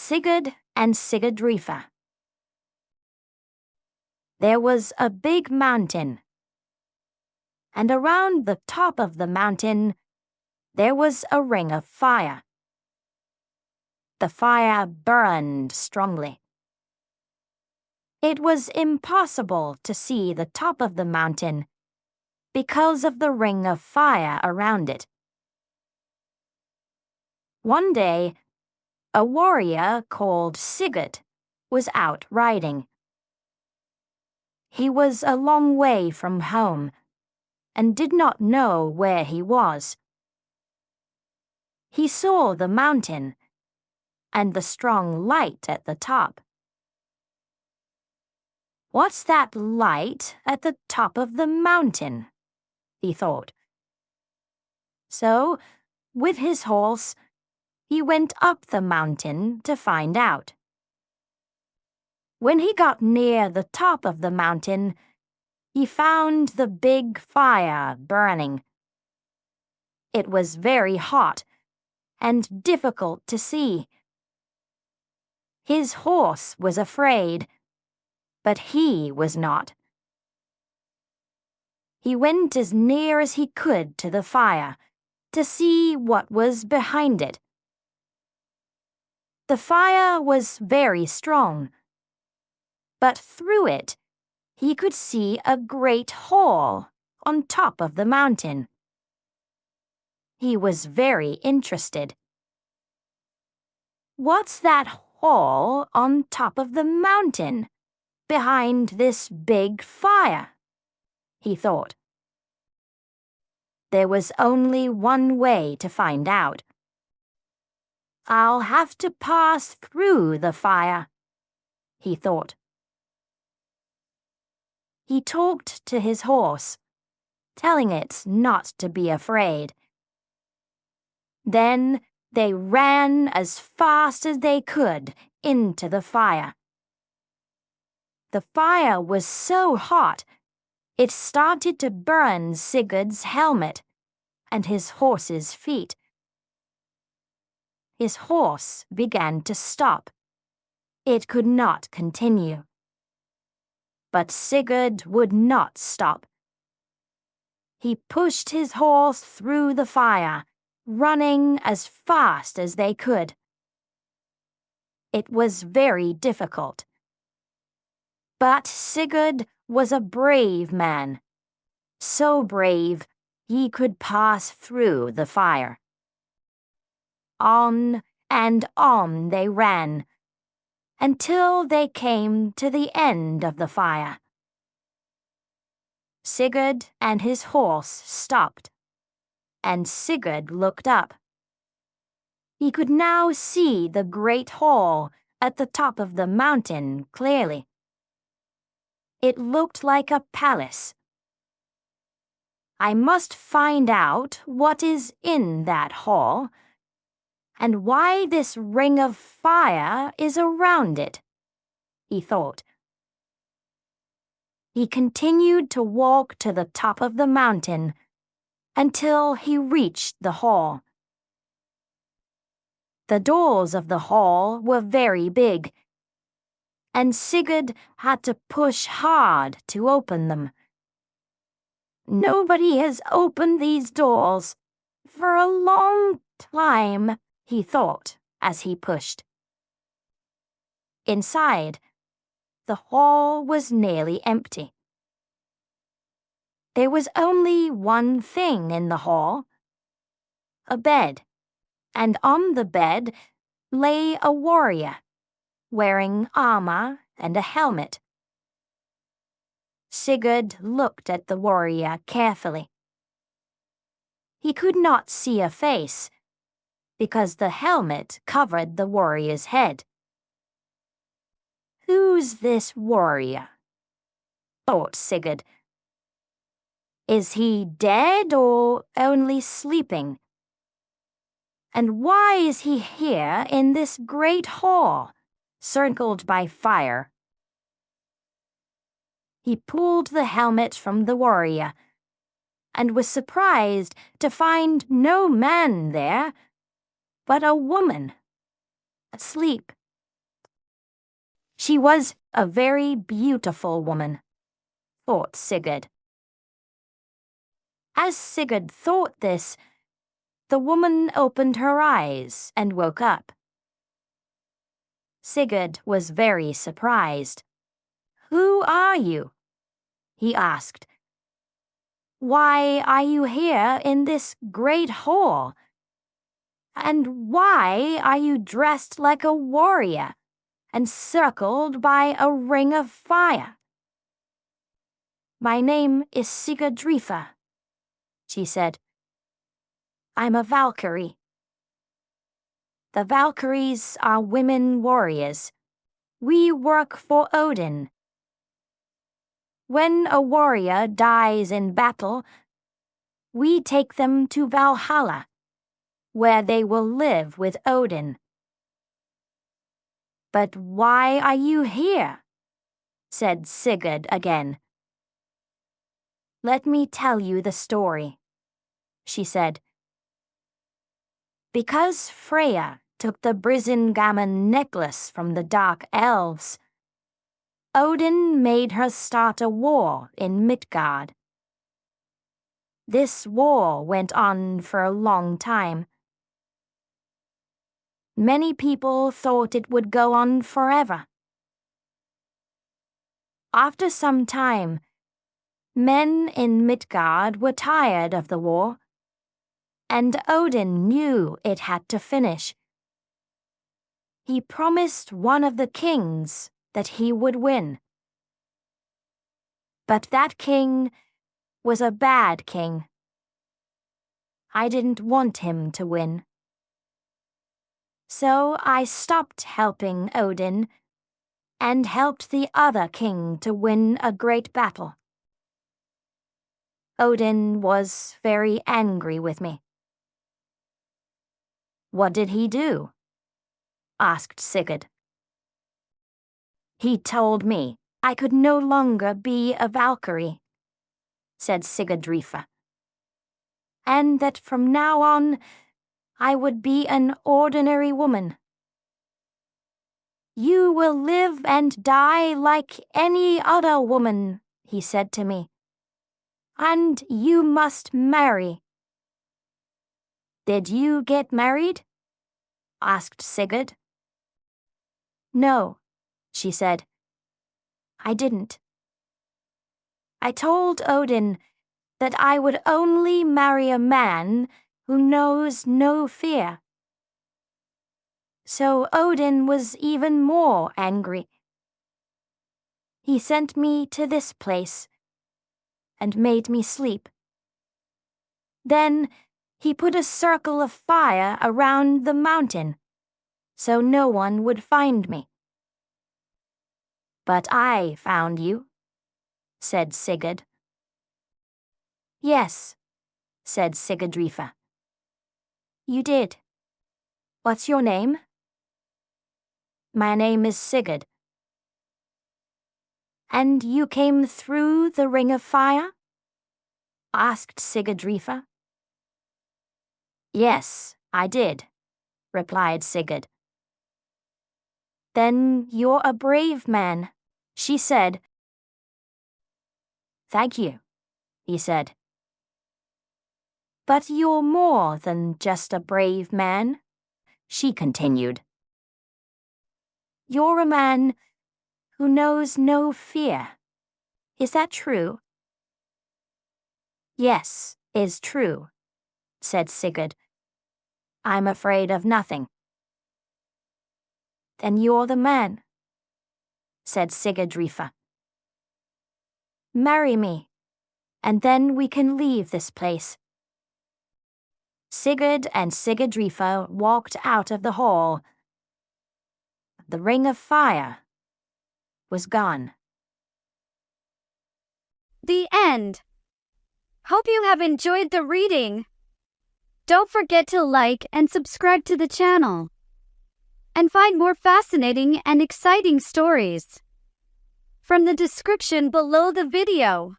Sigurd and Sigadrifa. There was a big mountain, and around the top of the mountain there was a ring of fire. The fire burned strongly. It was impossible to see the top of the mountain because of the ring of fire around it. One day, a warrior called Sigurd was out riding. He was a long way from home and did not know where he was. He saw the mountain and the strong light at the top. "What's that light at the top of the mountain?" he thought. So, with his horse, he went up the mountain to find out. When he got near the top of the mountain, he found the big fire burning. It was very hot and difficult to see. His horse was afraid, but he was not. He went as near as he could to the fire to see what was behind it. The fire was very strong, but through it he could see a great hole on top of the mountain. He was very interested. "What's that hole on top of the mountain, behind this big fire?" he thought. There was only one way to find out. "I'll have to pass through the fire," he thought. He talked to his horse, telling it not to be afraid. Then they ran as fast as they could into the fire. The fire was so hot, it started to burn Sigurd's helmet and his horse's feet. His horse began to stop. It could not continue. But Sigurd would not stop. He pushed his horse through the fire, running as fast as they could. It was very difficult. But Sigurd was a brave man, so brave he could pass through the fire. On and on they ran, until they came to the end of the fire. Sigurd and his horse stopped, and Sigurd looked up. He could now see the great hole at the top of the mountain clearly. It looked like a palace. "I must find out what is in that hall, and why this ring of fire is around it," he thought. He continued to walk to the top of the mountain until he reached the hall. The doors of the hall were very big, and Sigurd had to push hard to open them. "Nobody has opened these doors for a long time," he thought as he pushed. Inside, the hall was nearly empty. There was only one thing in the hall: a bed, and on the bed lay a warrior, wearing armor and a helmet. Sigurd looked at the warrior carefully. He could not see a face, because the helmet covered the warrior's head. "Who's this warrior?" thought Sigurd. "Is he dead or only sleeping? And why is he here in this great hall, circled by fire?" He pulled the helmet from the warrior, and was surprised to find no man there, but a woman, asleep She was a very beautiful woman, thought Sigurd. As Sigurd thought this, the woman opened her eyes and woke up. Sigurd was very surprised. "Who are you?" he asked. "Why are you here in this great hall? And why are you dressed like a warrior and circled by a ring of fire?" "My name is Sigadrifa," she said. "I'm a valkyrie." The valkyries are women warriors. We work for Odin. When a warrior dies in battle, we take them to Valhalla, where they will live with Odin. "But why are you here?" said Sigurd again. "Let me tell you the story," she said. "Because Freya took the Brisingamen necklace from the Dark Elves, Odin made her start a war in Midgard. This war went on for a long time. Many people thought it would go on forever. After some time, men in Midgard were tired of the war, and Odin knew it had to finish. He promised one of the kings that he would win. But that king was a bad king. I didn't want him to win. So I stopped helping Odin and helped the other king to win a great battle. Odin was very angry with me." "What did he do?" asked Sigurd. "He told me I could no longer be a valkyrie," said Sigadrifa, "and that from now on I would be an ordinary woman. You will live and die like any other woman," he said to me, "and you must marry." "Did you get married?" asked Sigurd. "No," she said. "I didn't. I told Odin that I would only marry a man who knows no fear. So Odin was even more angry. He sent me to this place and made me sleep. Then he put a circle of fire around the mountain, so no one would find me. But I found you," said Sigurd. "Yes," said Sigadrifa. "You did. What's your name?" "My name is Sigurd." "And you came through the ring of fire?" asked Sigadrifa. "Yes, I did," replied Sigurd. "Then you're a brave man," she said. "Thank you," he said. "But you're more than just a brave man," she continued. "You're a man who knows no fear. Is that true?" "Yes, is true," said Sigurd. "I'm afraid of nothing." "Then you're the man," said Sigadrifa. "Marry me, and then we can leave this place." Sigurd and Sigadrifa walked out of the hall. The ring of fire was gone. The end. Hope you have enjoyed the reading. Don't forget to like and subscribe to the channel and find more fascinating and exciting stories from the description below the video.